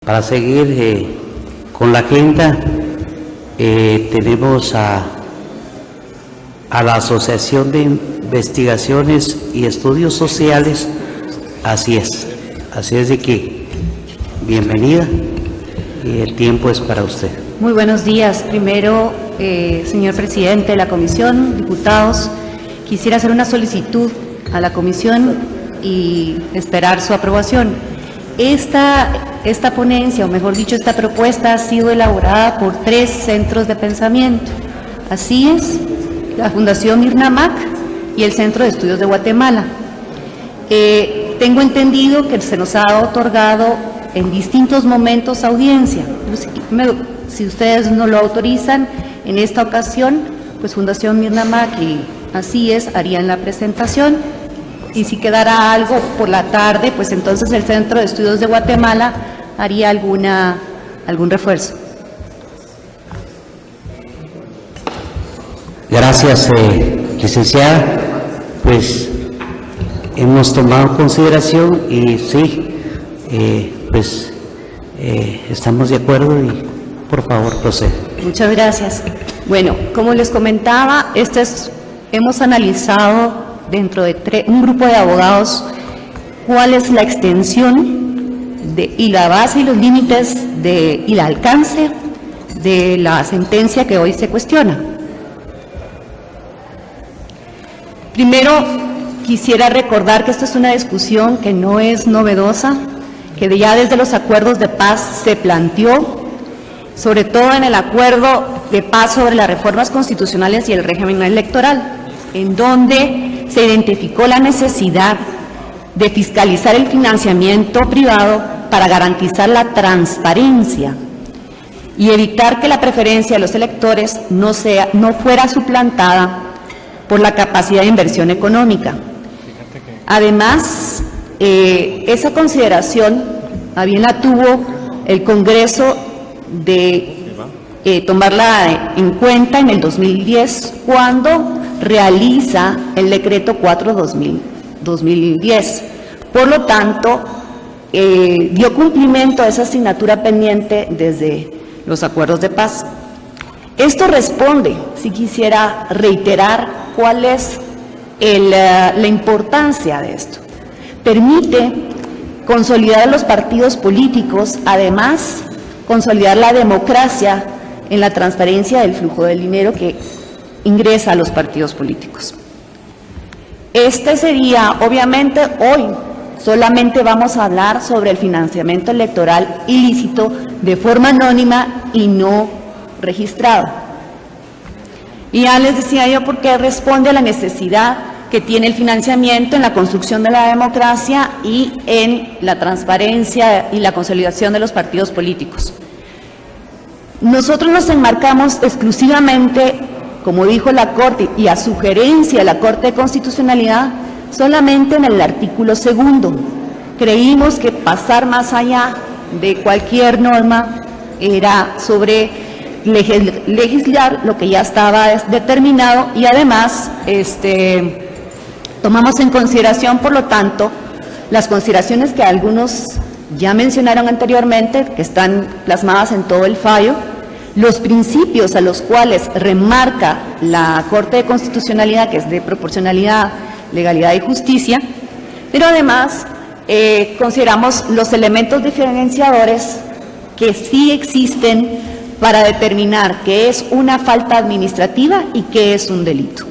Para seguir con la agenda, tenemos a la Asociación de Investigaciones y Estudios Sociales. Así es de que bienvenida y el tiempo es para usted. Muy buenos días. Primero, señor presidente de la comisión, diputados, quisiera hacer una solicitud a la comisión y esperar su aprobación. Esta ponencia, o mejor dicho, esta propuesta ha sido elaborada por 3 centros de pensamiento. Así es, la Fundación Mirna Mac y el Centro de Estudios de Guatemala. Tengo entendido que se nos ha otorgado en distintos momentos audiencia. Si ustedes no lo autorizan, en esta ocasión, pues Fundación Mirna Mac y Así es harían la presentación. Y si quedara algo por la tarde, pues entonces el Centro de Estudios de Guatemala haría algún refuerzo. Gracias, licenciada. Pues hemos tomado en consideración y sí, estamos de acuerdo y por favor procede. Muchas gracias. Bueno, como les comentaba, hemos analizado dentro de un grupo de abogados cuál es la extensión y la base y los límites y el alcance de la sentencia que hoy se cuestiona. Primero, quisiera recordar que esta es una discusión que no es novedosa, que ya desde los acuerdos de paz se planteó, sobre todo en el acuerdo de paz sobre las reformas constitucionales y el régimen electoral, en donde se identificó la necesidad de fiscalizar el financiamiento privado para garantizar la transparencia y evitar que la preferencia de los electores no fuera suplantada por la capacidad de inversión económica. Además, esa consideración bien la tuvo el Congreso de tomarla en cuenta en el 2010, cuando realiza el decreto 4/2010. Por lo tanto, dio cumplimiento a esa asignatura pendiente desde los acuerdos de paz. Esto responde, si quisiera reiterar cuál es la importancia de esto. Permite consolidar a los partidos políticos, además consolidar la democracia en la transparencia del flujo del dinero que ingresa a los partidos políticos. Este sería, obviamente, hoy solamente vamos a hablar sobre el financiamiento electoral ilícito de forma anónima y no registrado. Y ya les decía yo porque responde a la necesidad que tiene el financiamiento en la construcción de la democracia y en la transparencia y la consolidación de los partidos políticos. Nosotros nos enmarcamos exclusivamente, como dijo la Corte, y a sugerencia de la Corte de Constitucionalidad, solamente en el artículo 2. Creímos que pasar más allá de cualquier norma era sobre legislar lo que ya estaba determinado y además tomamos en consideración, por lo tanto, las consideraciones que algunos ya mencionaron anteriormente, que están plasmadas en todo el fallo, los principios a los cuales remarca la Corte de Constitucionalidad, que es de proporcionalidad, legalidad y justicia, pero además consideramos los elementos diferenciadores que sí existen para determinar qué es una falta administrativa y qué es un delito.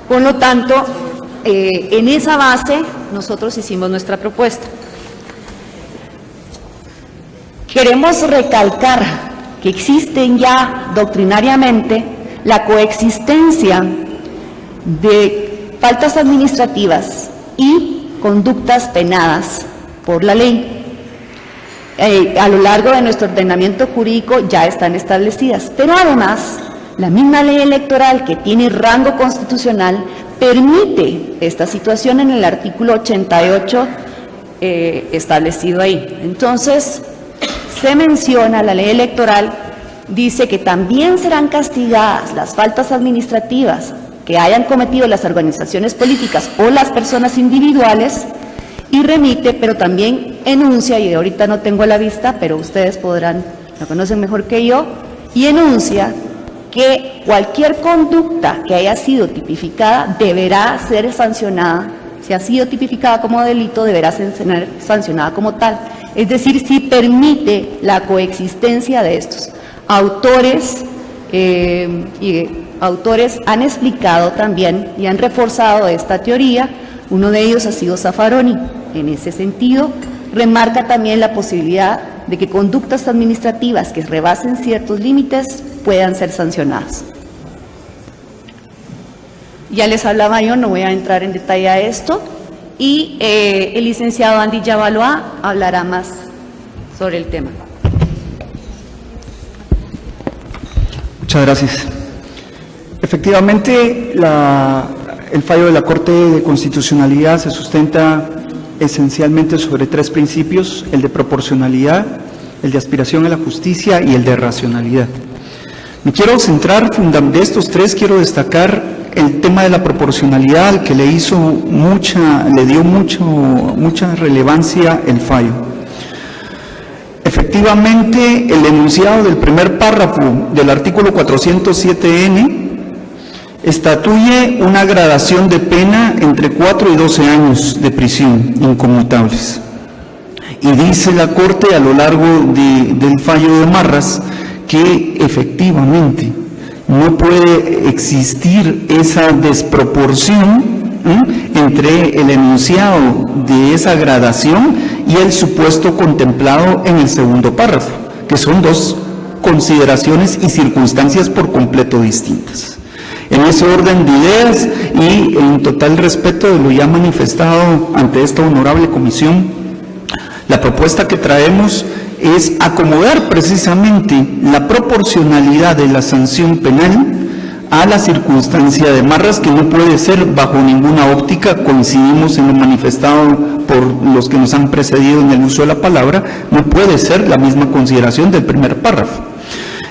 Por lo tanto, en esa base nosotros hicimos nuestra propuesta. Queremos recalcar que existen ya doctrinariamente la coexistencia de faltas administrativas y conductas penadas por la ley. A lo largo de nuestro ordenamiento jurídico ya están establecidas, pero además la misma ley electoral, que tiene rango constitucional, permite esta situación en el artículo 88 establecido ahí. Entonces, se menciona, la ley electoral dice que también serán castigadas las faltas administrativas que hayan cometido las organizaciones políticas o las personas individuales y remite, pero también enuncia, y ahorita no tengo a la vista, pero ustedes lo conocen mejor que yo, y enuncia que cualquier conducta que haya sido tipificada deberá ser sancionada. Si ha sido tipificada como delito, deberá ser sancionada como tal. Es decir, si permite la coexistencia de estos. Autores han explicado también y han reforzado esta teoría. Uno de ellos ha sido Zaffaroni. En ese sentido, remarca también la posibilidad de que conductas administrativas que rebasen ciertos límites puedan ser sancionadas. Ya les hablaba yo, no voy a entrar en detalle a esto, y el licenciado Andy Yavalois hablará más sobre el tema. Muchas gracias. Efectivamente, el fallo de la Corte de Constitucionalidad se sustenta esencialmente sobre tres principios: el de proporcionalidad, el de aspiración a la justicia y el de racionalidad. Me quiero centrar, de estos tres quiero destacar el tema de la proporcionalidad, al que le dio mucha relevancia el fallo. Efectivamente, el enunciado del primer párrafo del artículo 407N estatuye una gradación de pena entre 4 y 12 años de prisión inconmutables. Y dice la Corte a lo largo del fallo de Marras que efectivamente no puede existir esa desproporción entre el enunciado de esa gradación y el supuesto contemplado en el segundo párrafo, que son dos consideraciones y circunstancias por completo distintas. En ese orden de ideas y en total respeto de lo ya manifestado ante esta honorable comisión, la propuesta que traemos es acomodar precisamente la proporcionalidad de la sanción penal a la circunstancia de Marras, que no puede ser bajo ninguna óptica, coincidimos en lo manifestado por los que nos han precedido en el uso de la palabra, no puede ser la misma consideración del primer párrafo.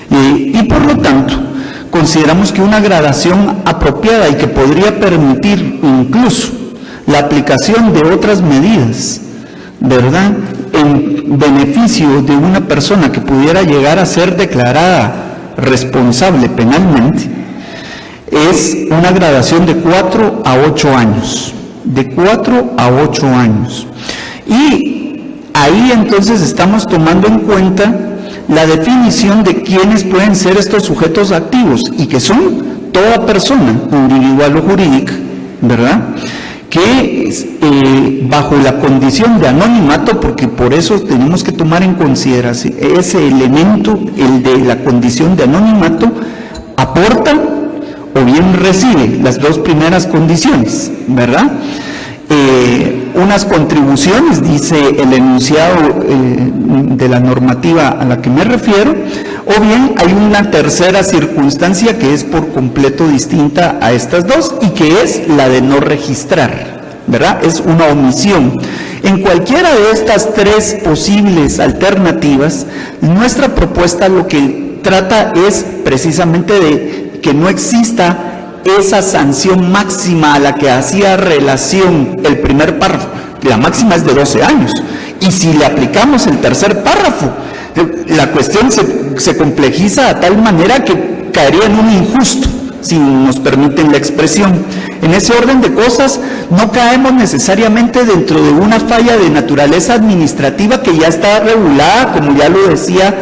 Y por lo tanto, consideramos que una gradación apropiada y que podría permitir incluso la aplicación de otras medidas, ¿verdad?, en beneficio de una persona que pudiera llegar a ser declarada responsable penalmente, es una gradación de 4 a 8 años, de 4 a 8 años. Y ahí entonces estamos tomando en cuenta la definición de quiénes pueden ser estos sujetos activos, y que son toda persona, individual o jurídica, ¿verdad?, que bajo la condición de anonimato, porque por eso tenemos que tomar en consideración ese elemento, el de la condición de anonimato, aporta o bien recibe las dos primeras condiciones, ¿verdad? Unas contribuciones, dice el enunciado de la normativa a la que me refiero, o bien hay una tercera circunstancia que es por completo distinta a estas dos, y que es la de no registrar, ¿verdad? Es una omisión. En cualquiera de estas tres posibles alternativas, nuestra propuesta lo que trata es precisamente de que no exista esa sanción máxima a la que hacía relación el primer párrafo. La máxima es de 12 años. Y si le aplicamos el tercer párrafo, la cuestión se complejiza a tal manera que caería en un injusto, si nos permiten la expresión. En ese orden de cosas, no caemos necesariamente dentro de una falla de naturaleza administrativa que ya está regulada, como ya lo decía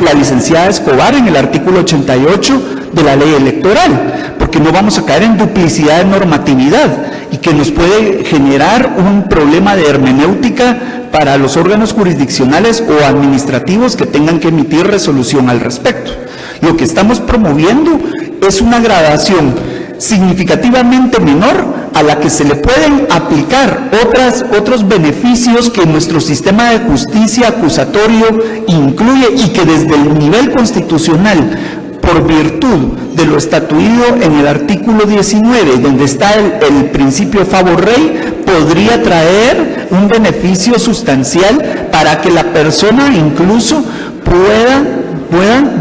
la licenciada Escobar en el artículo 88 de la ley electoral, porque no vamos a caer en duplicidad de normatividad y que nos puede generar un problema de hermenéutica para los órganos jurisdiccionales o administrativos que tengan que emitir resolución al respecto. Lo que estamos promoviendo es una gradación significativamente menor a la que se le pueden aplicar otros beneficios que nuestro sistema de justicia acusatorio incluye, y que desde el nivel constitucional, por virtud de lo estatuido en el artículo 19, donde está el principio favor rei, podría traer un beneficio sustancial para que la persona incluso pueda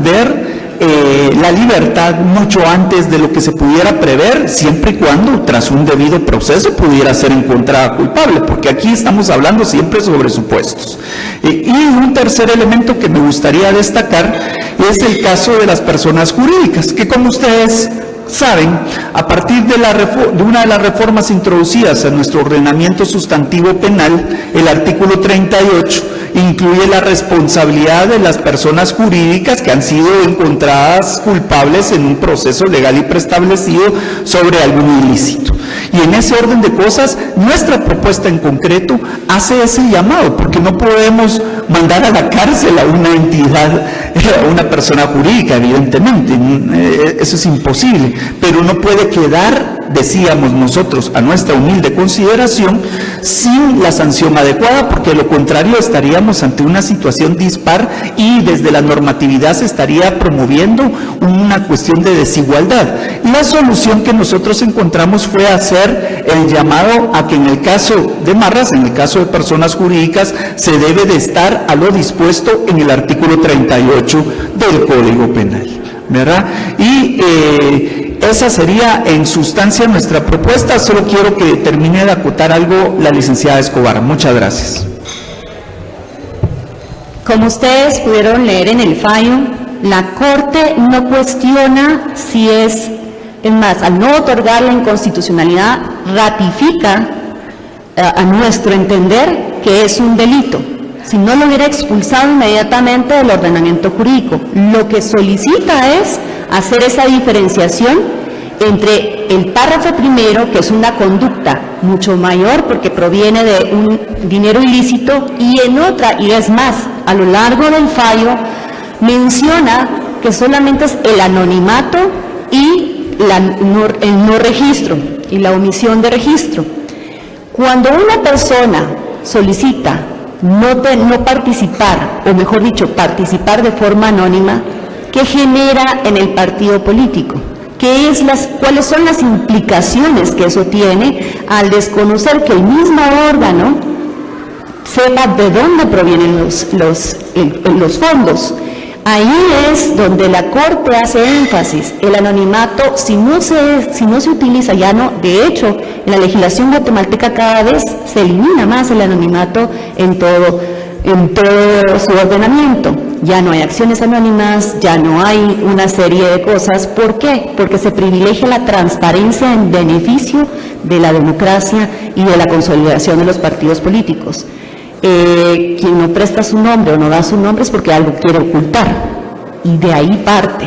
ver la libertad mucho antes de lo que se pudiera prever, siempre y cuando tras un debido proceso pudiera ser encontrada culpable, porque aquí estamos hablando siempre sobre supuestos. Y un tercer elemento que me gustaría destacar es el caso de las personas jurídicas, que como ustedes saben, a partir de una de las reformas introducidas en nuestro ordenamiento sustantivo penal, el artículo 38 incluye la responsabilidad de las personas jurídicas que han sido encontradas culpables en un proceso legal y preestablecido sobre algún ilícito. Y en ese orden de cosas, nuestra propuesta en concreto hace ese llamado, porque no podemos mandar a la cárcel a una entidad, a una persona jurídica, evidentemente, eso es imposible, pero no puede quedar, decíamos nosotros, a nuestra humilde consideración, sin la sanción adecuada, porque de lo contrario estaríamos ante una situación dispar y desde la normatividad se estaría promoviendo una cuestión de desigualdad. La solución que nosotros encontramos fue hacer el llamado a que en el caso de marras, en el caso de personas jurídicas, se debe de estar a lo dispuesto en el artículo 38 del Código Penal, ¿verdad? Y esa sería en sustancia nuestra propuesta. Solo quiero que termine de acotar algo la licenciada Escobar. Muchas gracias. Como ustedes pudieron leer en el fallo, la Corte no cuestiona si es más, al no otorgar la inconstitucionalidad, ratifica a nuestro entender que es un delito. Si no lo hubiera expulsado inmediatamente del ordenamiento jurídico, lo que solicita es hacer esa diferenciación entre el párrafo primero, que es una conducta mucho mayor porque proviene de un dinero ilícito, y en otra, y es más, a lo largo del fallo menciona que solamente es el anonimato y el no registro y la omisión de registro. Cuando una persona solicita no participar, o mejor dicho, participar de forma anónima, ¿qué genera en el partido político? ¿Cuáles son las implicaciones que eso tiene al desconocer que el mismo órgano sepa de dónde provienen los fondos? Ahí es donde la Corte hace énfasis. El anonimato, si no se utiliza, ya no, de hecho, en la legislación guatemalteca cada vez se elimina más el anonimato en todo su ordenamiento. Ya no hay acciones anónimas, ya no hay una serie de cosas. ¿Por qué? Porque se privilegia la transparencia en beneficio de la democracia y de la consolidación de los partidos políticos. Quien no presta su nombre o no da su nombre es porque algo quiere ocultar, y de ahí parte.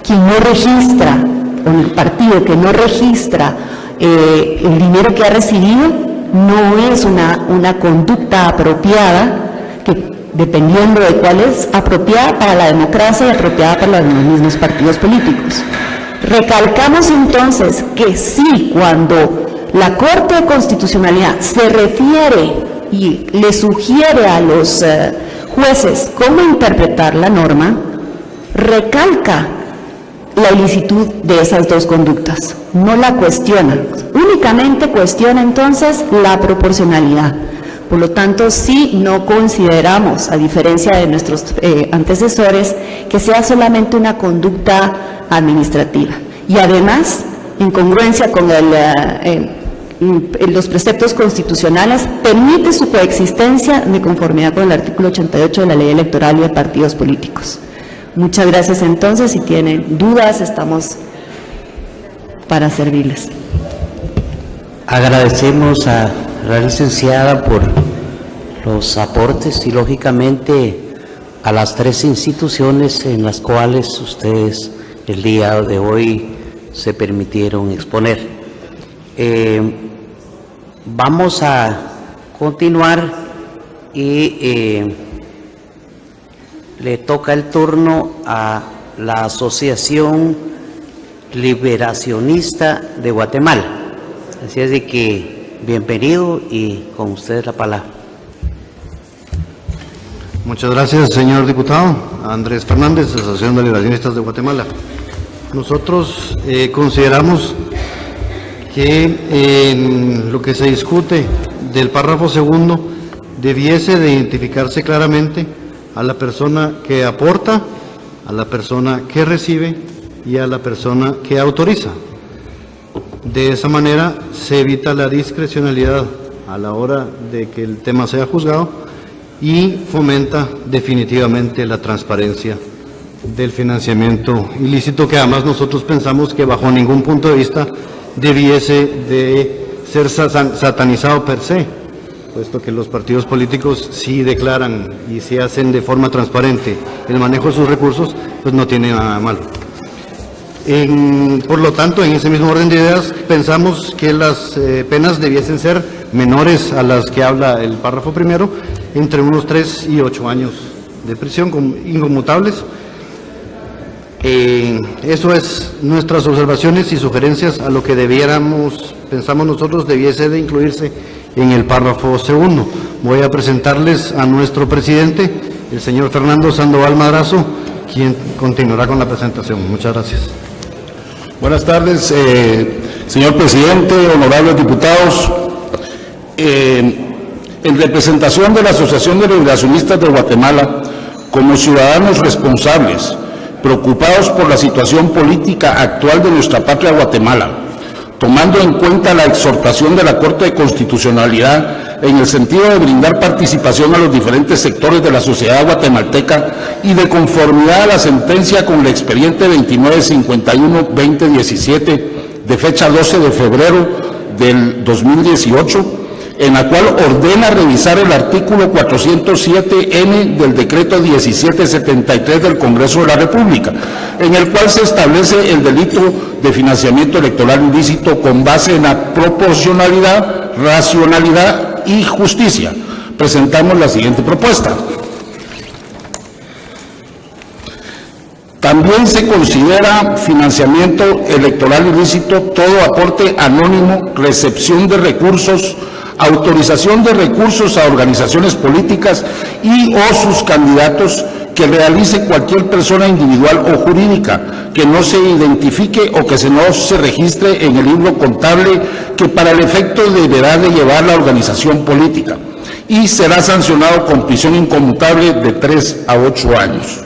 Quien no registra, o el partido que no registra el dinero que ha recibido, no es una conducta apropiada, que dependiendo de cuál es, apropiada para la democracia y apropiada para los mismos partidos políticos. Recalcamos entonces que sí, cuando la Corte de Constitucionalidad se refiere y le sugiere a los jueces cómo interpretar la norma, recalca la ilicitud de esas dos conductas, no la cuestiona, únicamente cuestiona entonces la proporcionalidad. Por lo tanto, sí no consideramos, a diferencia de nuestros antecesores, que sea solamente una conducta administrativa. Y además, en congruencia con los preceptos constitucionales, permite su coexistencia de conformidad con el artículo 88 de la Ley Electoral y de Partidos Políticos. Muchas gracias. Entonces, si tienen dudas, estamos para servirles. Agradecemos a la licenciada por los aportes y, lógicamente, a las tres instituciones en las cuales ustedes el día de hoy se permitieron exponer. Vamos a continuar y le toca el turno a la Asociación Liberacionista de Guatemala. Así es de que bienvenido, y con ustedes la palabra. Muchas gracias, señor diputado. Andrés Fernández, Asociación de Liberacionistas de Guatemala. Nosotros consideramos que en lo que se discute del párrafo segundo debiese de identificarse claramente a la persona que aporta a la persona que recibe y a la persona que autoriza. De esa manera se evita la discrecionalidad a la hora de que el tema sea juzgado y fomenta definitivamente la transparencia del financiamiento ilícito, que además nosotros pensamos que bajo ningún punto de vista debiese de ser satanizado per se, puesto que los partidos políticos sí declaran y se hacen de forma transparente el manejo de sus recursos, pues no tiene nada de malo. Por lo tanto, en ese mismo orden de ideas, pensamos que las penas debiesen ser menores a las que habla el párrafo primero, entre unos 3 y 8 años de prisión inconmutables. Eso es nuestras observaciones y sugerencias a lo que pensamos nosotros, debiese de incluirse en el párrafo segundo. Voy a presentarles a nuestro presidente, el señor Fernando Sandoval Madrazo, quien continuará con la presentación. Muchas gracias. Buenas tardes, señor presidente, honorables diputados. En representación de la Asociación de Liberacionistas de Guatemala, como ciudadanos responsables, preocupados por la situación política actual de nuestra patria Guatemala, tomando en cuenta la exhortación de la Corte de Constitucionalidad en el sentido de brindar participación a los diferentes sectores de la sociedad guatemalteca y de conformidad a la sentencia con el expediente 2951-2017 de fecha 12 de febrero del 2018, en la cual ordena revisar el artículo 407N del decreto 1773 del Congreso de la República, en el cual se establece el delito de financiamiento electoral ilícito con base en la proporcionalidad, racionalidad y justicia. Presentamos la siguiente propuesta. También se considera financiamiento electoral ilícito todo aporte anónimo, recepción de recursos, autorización de recursos a organizaciones políticas y o sus candidatos que realice cualquier persona individual o jurídica que no se identifique o que no se registre en el libro contable que para el efecto deberá de llevar la organización política y será sancionado con prisión inconmutable de 3 a 8 años.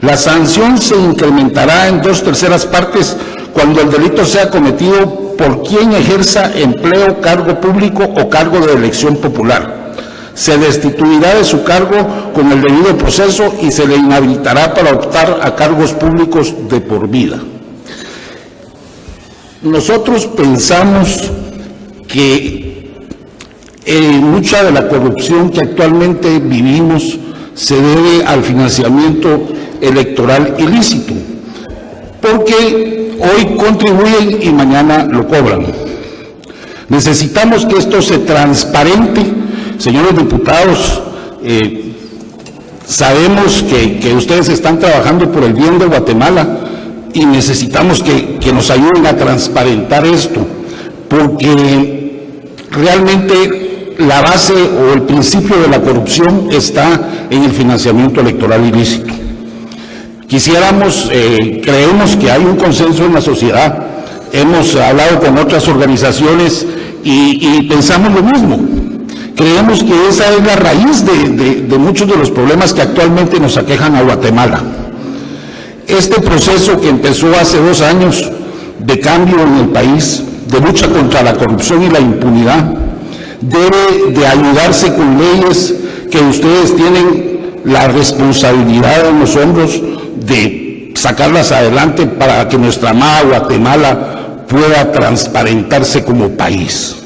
La sanción se incrementará en 2/3 partes cuando el delito sea cometido por quien ejerza empleo, cargo público o cargo de elección popular. Se destituirá de su cargo con el debido proceso y se le inhabilitará para optar a cargos públicos de por vida. Nosotros pensamos que mucha de la corrupción que actualmente vivimos se debe al financiamiento electoral ilícito, porque hoy contribuyen y mañana lo cobran. Necesitamos que esto se transparente. Señores diputados, sabemos que ustedes están trabajando por el bien de Guatemala y necesitamos que nos ayuden a transparentar esto, porque realmente la base o el principio de la corrupción está en el financiamiento electoral ilícito. Creemos que hay un consenso en la sociedad, hemos hablado con otras organizaciones y pensamos lo mismo. Creemos que esa es la raíz de muchos de los problemas que actualmente nos aquejan a Guatemala. Este proceso que empezó hace 2 años de cambio en el país, de lucha contra la corrupción y la impunidad, debe de ayudarse con leyes que ustedes tienen la responsabilidad en los hombros de sacarlas adelante para que nuestra amada Guatemala pueda transparentarse como país.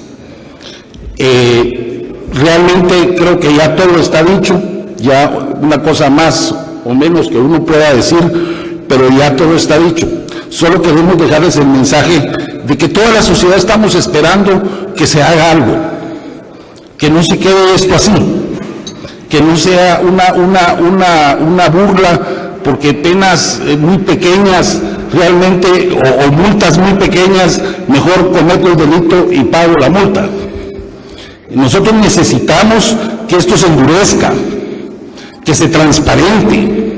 Realmente creo que ya todo está dicho, ya una cosa más o menos que uno pueda decir, pero ya todo está dicho. Solo queremos dejarles el mensaje de que toda la sociedad estamos esperando que se haga algo, que no se quede esto así, que no sea una burla, porque penas muy pequeñas realmente o multas muy pequeñas, mejor cometo el delito y pago la multa. Nosotros necesitamos que esto se endurezca, que se transparente,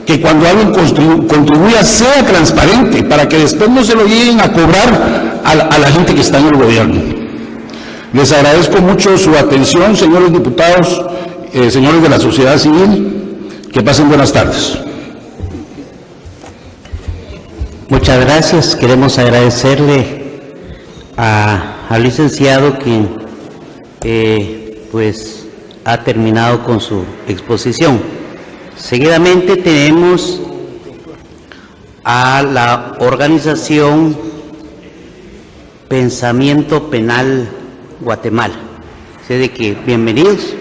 que cuando alguien contribuya sea transparente, para que después no se lo lleguen a cobrar a la gente que está en el gobierno. Les agradezco mucho su atención, señores diputados, señores de la sociedad civil, que pasen buenas tardes. Muchas gracias. Queremos agradecerle al licenciado quien pues ha terminado con su exposición. Seguidamente tenemos a la organización Pensamiento Penal Guatemala. Así de que bienvenidos.